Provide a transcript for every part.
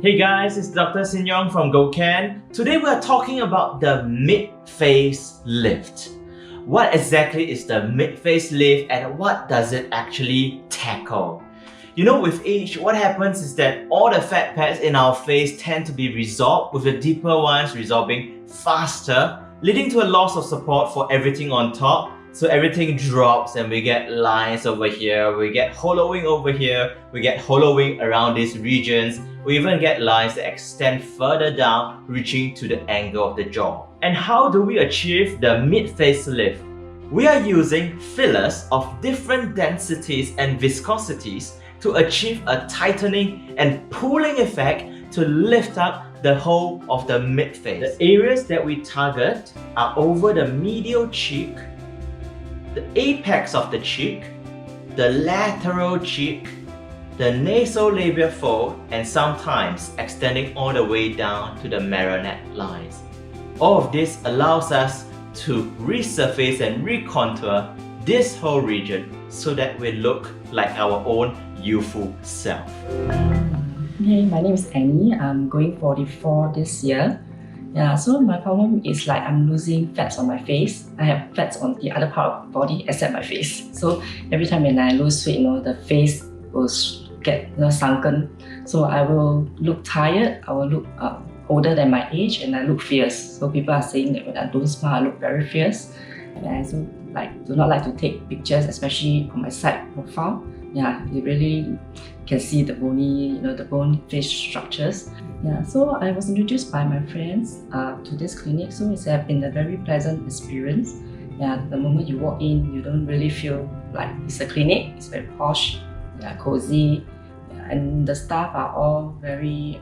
Hey guys, it's Dr. Sin Yong from Goken. Today we are talking about the mid-face lift. What exactly is the mid-face lift and what does it actually tackle? You know, with age, what happens is that all the fat pads in our face tend to be resolved, with the deeper ones resolving faster, leading to a loss of support for everything on top. So everything drops and we get lines over here, we get hollowing over here, we get hollowing around these regions, we even get lines that extend further down, reaching to the angle of the jaw. And how do we achieve the mid-face lift? We are using fillers of different densities and viscosities to achieve a tightening and pulling effect to lift up the whole of the mid-face. The areas that we target are over the medial cheek, the apex of the cheek, the lateral cheek, the nasolabial fold, and sometimes extending all the way down to the marionette lines. All of this allows us to resurface and recontour this whole region so that we look like our own youthful self. Hey, my name is Annie. I'm going 44 this year. So my problem is like I'm losing fats on my face. I have fats on the other part of the body except my face. So every time when I lose weight, the face will get sunken. So I will look tired, I will look older than my age, and I look fierce. So people are saying that when I don't smile, I look very fierce. And I also do not like to take pictures, especially on my side profile. You really can see the bony, the bone face structures. So I was introduced by my friends to this clinic. So it's been a very pleasant experience. The moment you walk in, you don't really feel like it's a clinic. It's very posh, cozy, and the staff are all very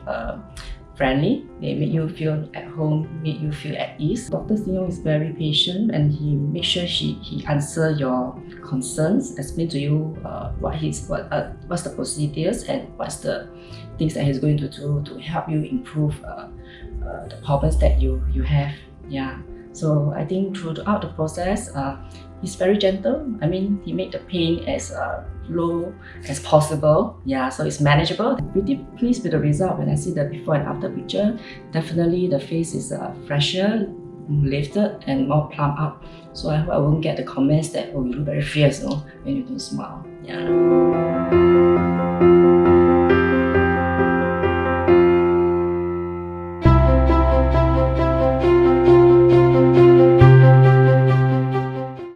friendly. They make you feel at home, make you feel at ease. Dr. Sin Yong is very patient and he makes sure he answers your concerns, explain to you what's the procedures and what's the things that he's going to do to help you improve the problems that you have. So I think throughout the process, he's very gentle. I mean, he made the pain as low as possible. So it's manageable. I'm pretty pleased with the result when I see the before and after picture. Definitely the face is fresher, lifted and more plump up. So I hope I won't get the comments that, oh, you look very fierce when you don't smile.